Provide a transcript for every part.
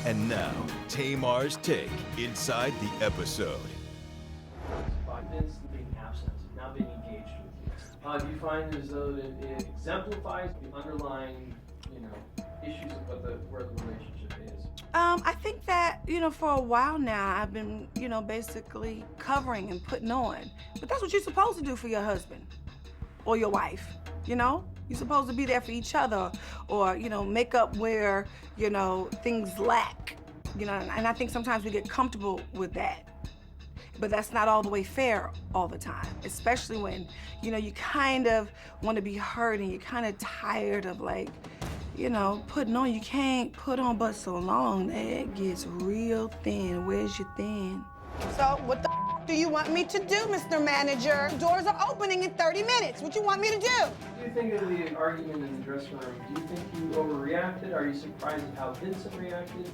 And now, Tamar's take inside the episode. By Vince being absent, now being engaged with you, do you find as though that it exemplifies the underlying, issues of where the relationship is? I think that, for a while now, I've been, basically covering and putting on. But that's what you're supposed to do for your husband or your wife, You're supposed to be there for each other or, make up where, things lack, and I think sometimes we get comfortable with that. But that's not all the way fair all the time, especially when, you kind of want to be heard and you're kind of tired of putting on. You can't put on but so long. It gets real thin. Where's your thin? So what the do you want me to do, Mr. Manager? Doors are opening in 30 minutes. What you want me to do? What do you think of the argument in the dressing room? Do you think you overreacted? Are you surprised at how Vincent reacted?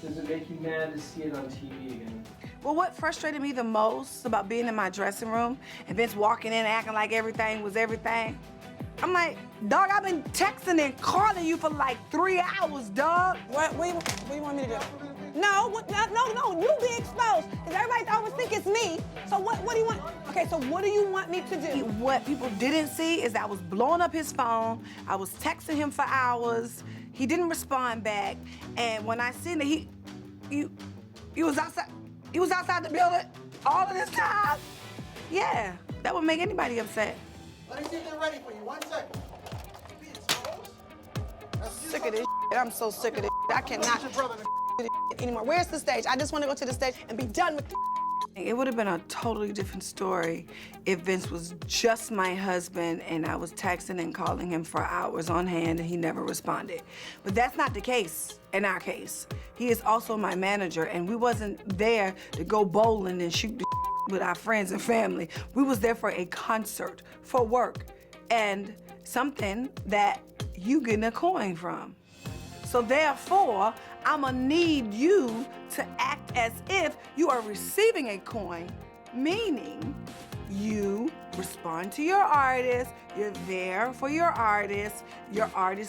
Does it make you mad to see it on TV again? Well, what frustrated me the most about being in my dressing room and Vince walking in acting like everything was everything, I'm like, dog, I've been texting and calling you for like 3 hours, dog. What do you want me to do? No, you be exposed, because everybody always think it's me. So what do you want? Okay, so what do you want me to do? What people didn't see is that I was blowing up his phone. I was texting him for hours. He didn't respond back. And when I seen that he was outside the building all of this time, yeah, that would make anybody upset. Let me see if they're ready for you. 1 second. Be exposed. Sick of this shit. I'm so sick of this shit. I cannot anymore. Where's the stage? I just want to go to the stage and be done with this. It would have been a totally different story if Vince was just my husband and I was texting and calling him for hours on hand and he never responded. But that's not the case in our case. He is also my manager and we wasn't there to go bowling and shoot the with our friends and family. We was there for a concert, for work, and something that you getting a coin from. So therefore, I'ma need you to act as if you are receiving a coin, meaning you respond to your artist, you're there for your artist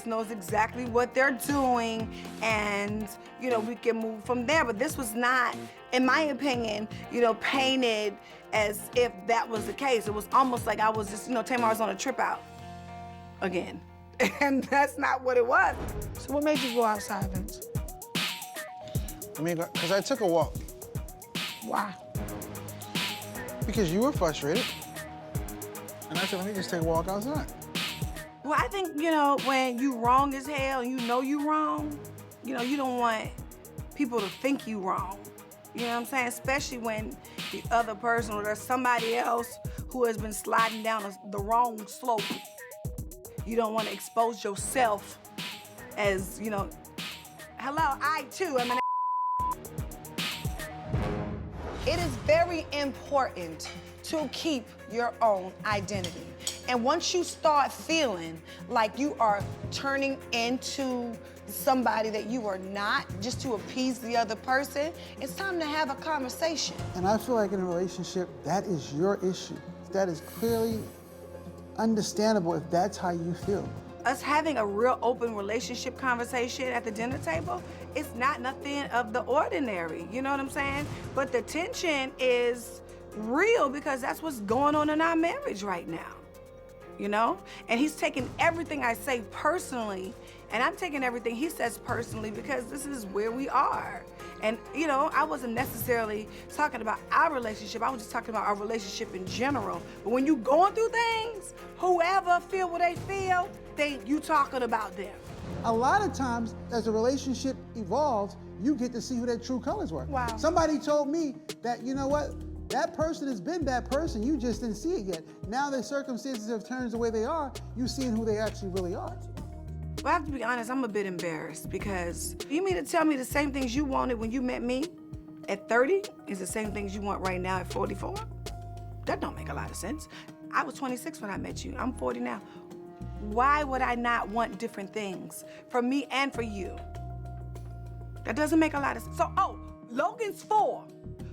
knows exactly what they're doing, and we can move from there. But this was not, in my opinion, painted as if that was the case. It was almost like I was just, Tamar was on a trip out again. And that's not what it was. So what made you go outside, Vince? Because I took a walk. Why? Because you were frustrated. And I said, let me just take a walk outside. Well, I think, when you wrong as hell and you wrong, you don't want people to think you wrong. You know what I'm saying? Especially when the other person or there's somebody else who has been sliding down the wrong slope. You don't want to expose yourself as, hello, I too am an It is very important to keep your own identity. And once you start feeling like you are turning into somebody that you are not just to appease the other person, it's time to have a conversation. And I feel like in a relationship, that is your issue. That is clearly understandable if that's how you feel. Us having a real open relationship conversation at the dinner table, it's not nothing of the ordinary, you know what I'm saying? But the tension is real because that's what's going on in our marriage right now, And he's taking everything I say personally, and I'm taking everything he says personally because this is where we are. And, I wasn't necessarily talking about our relationship. I was just talking about our relationship in general. But when you going through things, whoever feel what they feel, you talking about them. A lot of times, as a relationship evolves, you get to see who their true colors were. Wow. Somebody told me that, you know what? That person has been that person, you just didn't see it yet. Now the circumstances have turned the way they are, you're seeing who they actually really are. Well, I have to be honest, I'm a bit embarrassed because you mean to tell me the same things you wanted when you met me at 30 is the same things you want right now at 44? That don't make a lot of sense. I was 26 when I met you. I'm 40 now. Why would I not want different things for me and for you? That doesn't make a lot of sense. So, Logan's 4.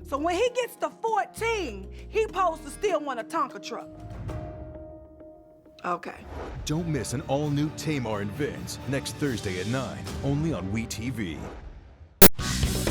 So when he gets to 14, he supposed to still want a Tonka truck. Okay. Don't miss an all-new Tamar and Vince next Thursday at 9, only on WeTV. Bye.